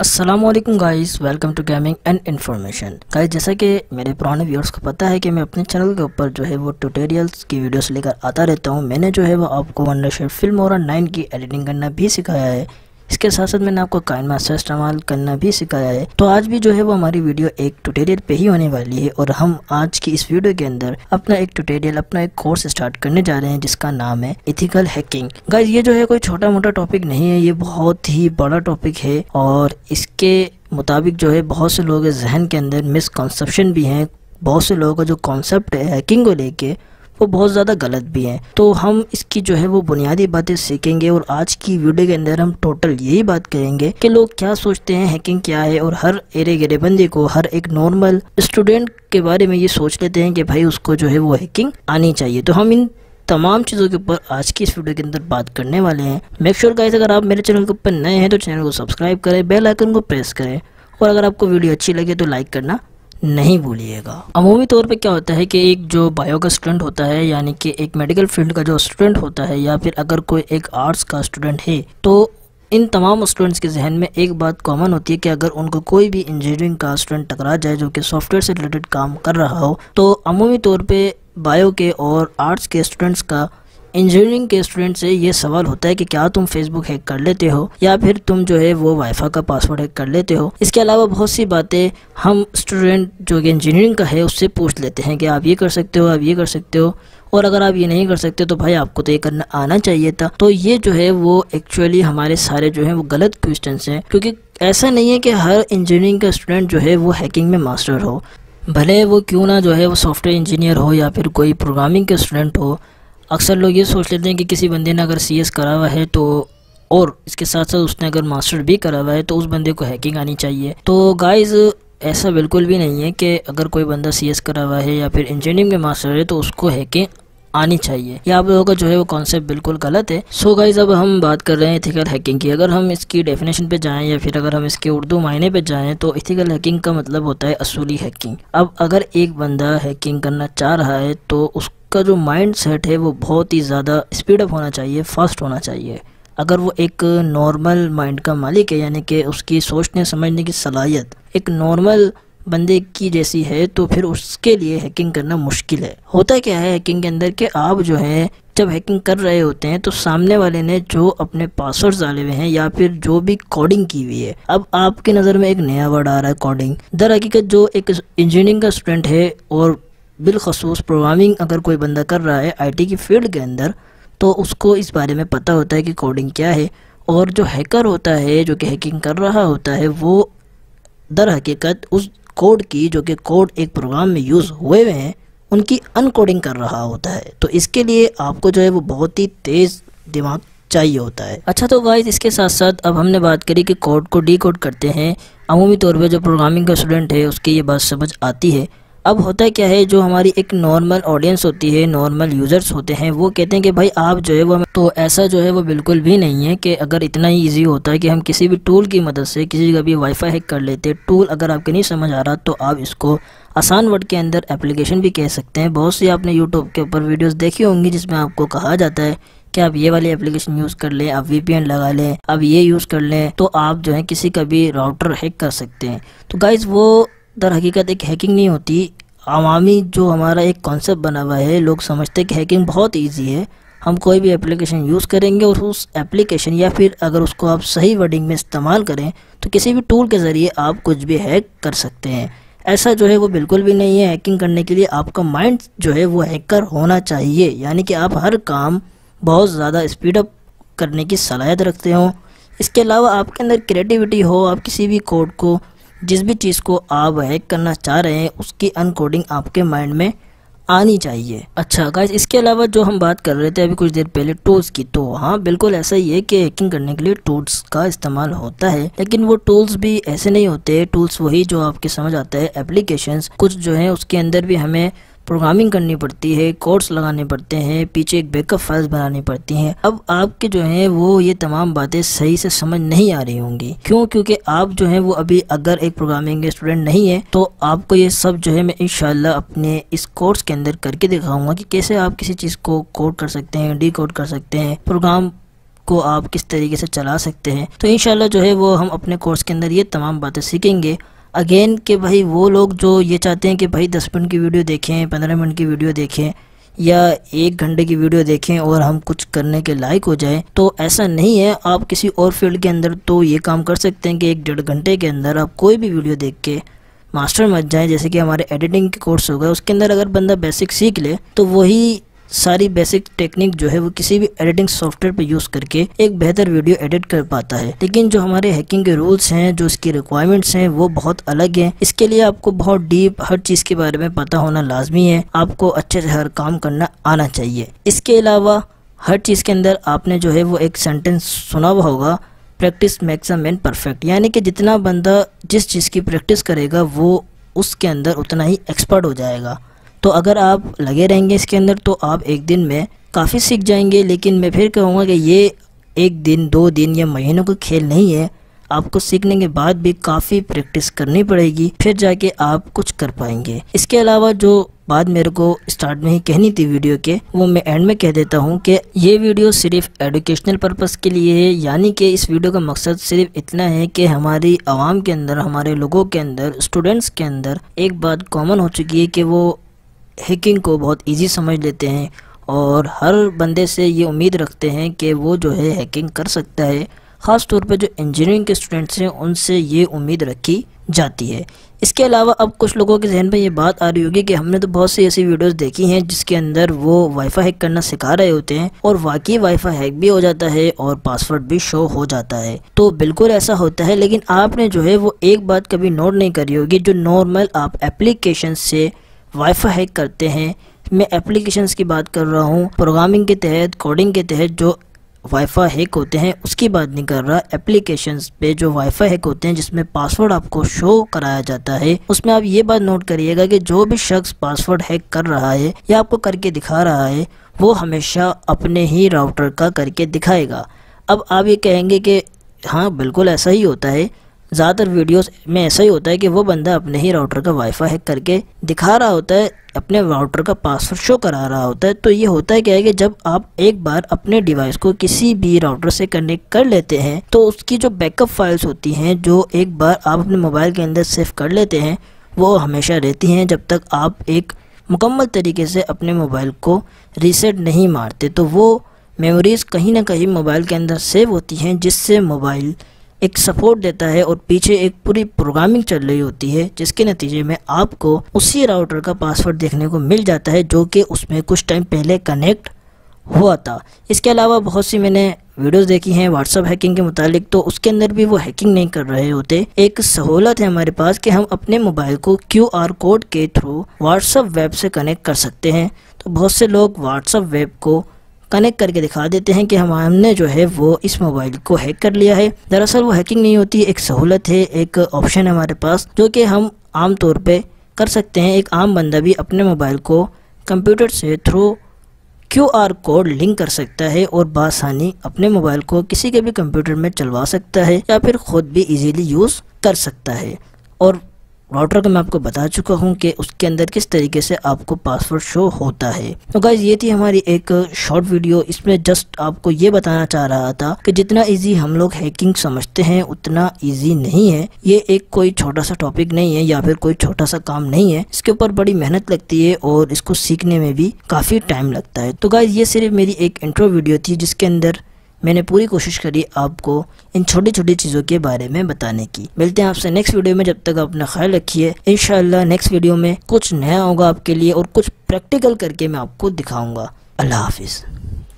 अस्सलामुअलैकुम guys, welcome to gaming and information. Guys, जैसा कि मेरे पुराने व्यूअर्स को पता है कि मैं अपने चैनल के ऊपर जो है वो ट्यूटोरियल्स की वीडियोस लेकर आता रहता हूं। मैंने जो है वो आपको वंडरशेड फिल्मोरा 9 की एडिटिंग करना भी सिखाया है। इसके साथ साथ मैंने आपको काइनमास्टर इस्तेमाल करना भी सिखाया है। तो आज भी जो है वो हमारी वीडियो एक ट्यूटोरियल पे ही होने वाली है और हम आज की इस वीडियो के अंदर अपना एक ट्यूटोरियल, अपना एक कोर्स स्टार्ट करने जा रहे हैं जिसका नाम है एथिकल हैकिंग। गाइस, ये जो है कोई छोटा मोटा टॉपिक नहीं है, ये बहुत ही बड़ा टॉपिक है और इसके मुताबिक जो है बहुत से लोगों के जहन के अंदर मिसकंसेप्शन भी हैं। बहुत से लोगों का जो कॉन्सेप्ट है हैकिंग को लेके वो बहुत ज़्यादा गलत भी है। तो हम इसकी जो है वो बुनियादी बातें सीखेंगे और आज की वीडियो के अंदर हम टोटल यही बात करेंगे कि लोग क्या सोचते हैं, हैकिंग क्या है, और हर एरे गिरे बंदे को, हर एक नॉर्मल स्टूडेंट के बारे में ये सोच लेते हैं कि भाई उसको जो है वो हैकिंग आनी चाहिए। तो हम इन तमाम चीज़ों के ऊपर आज की इस वीडियो के अंदर बात करने वाले हैं। मेक श्योर गाइस, अगर आप मेरे चैनल के ऊपर नए हैं तो चैनल को सब्सक्राइब करें, बेल आइकन को प्रेस करें और अगर आपको वीडियो अच्छी लगे तो लाइक करना नहीं भूलिएगा। अमूमी तौर पे क्या होता है कि एक जो बायो का स्टूडेंट होता है, यानी कि एक मेडिकल फील्ड का जो स्टूडेंट होता है, या फिर अगर कोई एक आर्ट्स का स्टूडेंट है, तो इन तमाम स्टूडेंट्स के जहन में एक बात कॉमन होती है कि अगर उनको कोई भी इंजीनियरिंग का स्टूडेंट टकरा जाए जो कि सॉफ्टवेयर से रिलेटेड काम कर रहा हो, तो अमूमी तौर पे बायो के और आर्ट्स के स्टूडेंट्स का इंजीनियरिंग के स्टूडेंट से ये सवाल होता है कि क्या तुम फेसबुक हैक कर लेते हो या फिर तुम जो है वो वाईफाई का पासवर्ड हैक कर लेते हो। इसके अलावा बहुत सी बातें हम स्टूडेंट जो कि इंजीनियरिंग का है उससे पूछ लेते हैं कि आप ये कर सकते हो, आप ये कर सकते हो, और अगर आप ये नहीं कर सकते तो भाई आपको तो ये करना आना चाहिए था। तो ये जो है वो एक्चुअली हमारे सारे जो है वो गलत क्वेश्चंस हैं, क्योंकि ऐसा नहीं है कि हर इंजीनियरिंग का स्टूडेंट जो है वो हैकिंग में मास्टर हो। भले वो क्यों ना जो है वो सॉफ्टवेयर इंजीनियर हो या फिर कोई प्रोग्रामिंग के स्टूडेंट हो। अक्सर लोग ये सोच लेते हैं कि किसी बंदे ने अगर CS करा हुआ है तो, और इसके साथ साथ उसने अगर मास्टर भी करा हुआ है तो उस बंदे को हैकिंग आनी चाहिए। तो गाइस, ऐसा बिल्कुल भी नहीं है कि अगर कोई बंदा CS करा हुआ है या फिर इंजीनियरिंग में मास्टर है तो उसको हैकिंग आनी चाहिए। ये आप लोगों का जो है वो कॉन्सेप्ट बिल्कुल गलत है। सो गाइस, अब हम बात कर रहे हैं एथिकल हैकिंग की। अगर हम इसकी डेफिनेशन पे जाएं या फिर अगर हम इसके उर्दू मायने पे जाएं तो एथिकल हैकिंग का मतलब होता है असूली हैकिंग। अब अगर एक बंदा हैकिंग करना चाह रहा है तो उसका जो माइंड सेट है वो बहुत ही ज़्यादा स्पीड अप होना चाहिए, फास्ट होना चाहिए। अगर वो एक नॉर्मल माइंड का मालिक है, यानी कि उसकी सोचने समझने की सलाहियत एक नॉर्मल बंदे की जैसी है, तो फिर उसके लिए हैकिंग करना मुश्किल है। होता क्या है हैकिंग के अंदर कि आप जो है जब हैकिंग कर रहे होते हैं तो सामने वाले ने जो अपने पासवर्ड्स डाले हुए हैं या फिर जो भी कोडिंग की हुई है, अब आपकी नज़र में एक नया वर्ड आ रहा है कोडिंग। दर हकीकत जो एक इंजीनियरिंग का स्टूडेंट है और बिलखसूस प्रोग्रामिंग अगर कोई बंदा कर रहा है IT की फील्ड के अंदर, तो उसको इस बारे में पता होता है कि कोडिंग क्या है। और जो हैकर होता है जो कि हैकिंग कर रहा होता है वो दर हकीकत उस कोड की, जो कि कोड एक प्रोग्राम में यूज़ हुए हुए हैं, उनकी अनकोडिंग कर रहा होता है। तो इसके लिए आपको जो है वो बहुत ही तेज़ दिमाग चाहिए होता है। अच्छा, तो गाइस, इसके साथ साथ अब हमने बात करी कि कोड को डीकोड करते हैं। अमूमी तौर पे जो प्रोग्रामिंग का स्टूडेंट है उसकी ये बात समझ आती है। अब होता है क्या है, जो हमारी एक नॉर्मल ऑडियंस होती है, नॉर्मल यूज़र्स होते हैं, वो कहते हैं कि भाई आप जो है वो, तो ऐसा जो है वो बिल्कुल भी नहीं है कि अगर इतना ही इजी होता है कि हम किसी भी टूल की मदद से किसी का भी वाईफाई हैक कर लेते। टूल अगर आपके नहीं समझ आ रहा तो आप इसको आसान वर्ड के अंदर एप्लीकेशन भी कह सकते हैं। बहुत सी आपने यूट्यूब के ऊपर वीडियोज़ देखी होंगी जिसमें आपको कहा जाता है कि आप ये वाली एप्लीकेशन यूज़ कर लें, आप VPN लगा लें, आप ये यूज़ कर लें, तो आप जो है किसी का भी राउटर हैक कर सकते हैं। तो गाइज़, वो दर हकीकत एक हैकिंग नहीं होती। आवामी जो हमारा एक कॉन्सेप्ट बना हुआ है, लोग समझते हैं कि हैकिंग बहुत इजी है। हम कोई भी एप्लीकेशन यूज़ करेंगे और उस एप्लीकेशन या फिर अगर उसको आप सही वर्डिंग में इस्तेमाल करें तो किसी भी टूल के ज़रिए आप कुछ भी हैक कर सकते हैं। ऐसा जो है वो बिल्कुल भी नहीं है। हैकिंग करने के लिए आपका माइंड जो है वो हैकर होना चाहिए, यानी कि आप हर काम बहुत ज़्यादा स्पीड अप करने की सलाहियत रखते हो। इसके अलावा आपके अंदर क्रिएटिविटी हो, आप किसी भी कोड को, जिस भी चीज़ को आप हैक करना चाह रहे हैं उसकी अनकोडिंग आपके माइंड में आनी चाहिए। अच्छा गाइस, इसके अलावा जो हम बात कर रहे थे अभी कुछ देर पहले टूल्स की, तो हाँ बिल्कुल ऐसा ही है कि हैकिंग करने के लिए टूल्स का इस्तेमाल होता है, लेकिन वो टूल्स भी ऐसे नहीं होते। टूल्स वही जो आपके समझ आता है एप्लीकेशंस, कुछ जो है उसके अंदर भी हमें प्रोग्रामिंग करनी पड़ती है, कोड्स लगाने पड़ते हैं, पीछे एक बैकअप फाइल्स बनानी पड़ती हैं। अब आपके जो है वो ये तमाम बातें सही से समझ नहीं आ रही होंगी। क्यों? क्योंकि आप जो है वो अभी अगर एक प्रोग्रामिंग स्टूडेंट नहीं है तो आपको ये सब जो है मैं इंशाल्लाह अपने इस कोर्स के अंदर करके दिखाऊंगा कि कैसे आप किसी चीज़ को कोड कर सकते हैं, डीकोड कर सकते हैं, प्रोग्राम को आप किस तरीके से चला सकते हैं। तो इंशाल्लाह जो है वो हम अपने कोर्स के अंदर ये तमाम बातें सीखेंगे। अगेन कि भाई वो लोग जो ये चाहते हैं कि भाई 10 मिनट की वीडियो देखें, 15 मिनट की वीडियो देखें या 1 घंटे की वीडियो देखें और हम कुछ करने के लायक हो जाए, तो ऐसा नहीं है। आप किसी और फील्ड के अंदर तो ये काम कर सकते हैं कि 1-1.5 घंटे के अंदर आप कोई भी वीडियो देख के मास्टर मच जाए। जैसे कि हमारे एडिटिंग के कोर्स हो गए, उसके अंदर अगर बंदा बेसिक सीख ले तो वही सारी बेसिक टेक्निक जो है वो किसी भी एडिटिंग सॉफ्टवेयर पे यूज़ करके एक बेहतर वीडियो एडिट कर पाता है। लेकिन जो हमारे हैकिंग के रूल्स हैं, जो इसकी रिक्वायरमेंट्स हैं, वो बहुत अलग हैं। इसके लिए आपको बहुत डीप हर चीज़ के बारे में पता होना लाजमी है। आपको अच्छे से हर काम करना आना चाहिए। इसके अलावा हर चीज़ के अंदर आपने जो है वो एक सेंटेंस सुना हुआ होगा, practice makes a man perfect, यानी कि जितना बंदा जिस चीज़ की प्रैक्टिस करेगा वो उसके अंदर उतना ही एक्सपर्ट हो जाएगा। तो अगर आप लगे रहेंगे इसके अंदर तो आप एक दिन में काफ़ी सीख जाएंगे। लेकिन मैं फिर कहूँगा कि ये 1 दिन 2 दिन या महीनों का खेल नहीं है। आपको सीखने के बाद भी काफ़ी प्रैक्टिस करनी पड़ेगी, फिर जाके आप कुछ कर पाएंगे। इसके अलावा जो बात मेरे को स्टार्ट में ही कहनी थी वीडियो के, वो मैं एंड में कह देता हूँ कि ये वीडियो सिर्फ एजुकेशनल पर्पस के लिए है। यानी कि इस वीडियो का मकसद सिर्फ इतना है कि हमारी आवाम के अंदर, हमारे लोगों के अंदर, स्टूडेंट्स के अंदर एक बात कॉमन हो चुकी है कि वो हैकिंग को बहुत इजी समझ लेते हैं और हर बंदे से ये उम्मीद रखते हैं कि वो जो है हैकिंग कर सकता है। ख़ास तौर पे जो इंजीनियरिंग के स्टूडेंट्स हैं उनसे ये उम्मीद रखी जाती है। इसके अलावा अब कुछ लोगों के जहन में ये बात आ रही होगी कि हमने तो बहुत सी ऐसी वीडियोस देखी हैं जिसके अंदर वो वाईफाई हैक करना सिखा रहे होते हैं और वाकई वाईफाई हैक भी हो जाता है और पासवर्ड भी शो हो जाता है। तो बिल्कुल ऐसा होता है, लेकिन आपने जो है वो एक बात कभी नोट नहीं करी होगी, जो नॉर्मल आप एप्लीकेशन से वाईफाई हैक करते हैं। मैं एप्लीकेशंस की बात कर रहा हूँ, प्रोग्रामिंग के तहत, कोडिंग के तहत जो वाईफाई हैक होते हैं उसकी बात नहीं कर रहा। एप्लीकेशंस पे जो वाईफाई हैक होते हैं जिसमें पासवर्ड आपको शो कराया जाता है, उसमें आप ये बात नोट करिएगा कि जो भी शख्स पासवर्ड हैक कर रहा है या आपको करके दिखा रहा है वो हमेशा अपने ही राउटर का करके दिखाएगा। अब आप ये कहेंगे कि हाँ बिल्कुल ऐसा ही होता है, ज़्यादातर वीडियोस में ऐसा ही होता है कि वो बंदा अपने ही राउटर का वाईफाई हैक करके दिखा रहा होता है, अपने राउटर का पासवर्ड शो करा रहा होता है। तो ये होता है क्या है कि जब आप एक बार अपने डिवाइस को किसी भी राउटर से कनेक्ट कर लेते हैं तो उसकी जो बैकअप फाइल्स होती हैं, जो एक बार आप अपने मोबाइल के अंदर सेव कर लेते हैं, वो हमेशा रहती हैं जब तक आप एक मुकम्मल तरीके से अपने मोबाइल को रीसेट नहीं मारते। तो वो मेमोरीज़ कहीं ना कहीं मोबाइल के अंदर सेव होती हैं, जिससे मोबाइल एक सपोर्ट देता है और पीछे एक पूरी प्रोग्रामिंग चल रही होती है, जिसके नतीजे में आपको उसी राउटर का पासवर्ड देखने को मिल जाता है जो कि उसमें कुछ टाइम पहले कनेक्ट हुआ था। इसके अलावा बहुत सी मैंने वीडियोस देखी हैं व्हाट्सअप हैकिंग के मुतालिक, तो उसके अंदर भी वो हैकिंग नहीं कर रहे होते। एक सहूलत है हमारे पास कि हम अपने मोबाइल को QR कोड के थ्रू व्हाट्सअप वेब से कनेक्ट कर सकते हैं। तो बहुत से लोग व्हाट्सअप वेब को कनेक्ट करके दिखा देते हैं कि हमने जो है वो इस मोबाइल को हैक कर लिया है। दरअसल वो हैकिंग नहीं होती, एक सहूलत है, एक ऑप्शन है हमारे पास जो कि हम आम तौर पे कर सकते हैं। एक आम बंदा भी अपने मोबाइल को कंप्यूटर से थ्रू QR कोड लिंक कर सकता है और बासानी अपने मोबाइल को किसी के भी कंप्यूटर में चलवा सकता है या फिर ख़ुद भी इजीली यूज़ कर सकता है। और राउटर का मैं आपको बता चुका हूँ कि उसके अंदर किस तरीके से आपको पासवर्ड शो होता है। तो गाइज ये थी हमारी एक शॉर्ट वीडियो। इसमें जस्ट आपको ये बताना चाह रहा था कि जितना इजी हम लोग हैकिंग समझते हैं उतना इजी नहीं है। ये एक कोई छोटा सा टॉपिक नहीं है या फिर कोई छोटा सा काम नहीं है, इसके ऊपर बड़ी मेहनत लगती है और इसको सीखने में भी काफ़ी टाइम लगता है। तो गाइज ये सिर्फ मेरी एक इंट्रो वीडियो थी जिसके अंदर मैंने पूरी कोशिश करी आपको इन छोटी छोटी चीज़ों के बारे में बताने की। मिलते हैं आपसे नेक्स्ट वीडियो में, जब तक अपना ख्याल रखिए। इंशाल्लाह नेक्स्ट वीडियो में कुछ नया होगा आपके लिए और कुछ प्रैक्टिकल करके मैं आपको दिखाऊंगा। अल्लाह हाफिज़।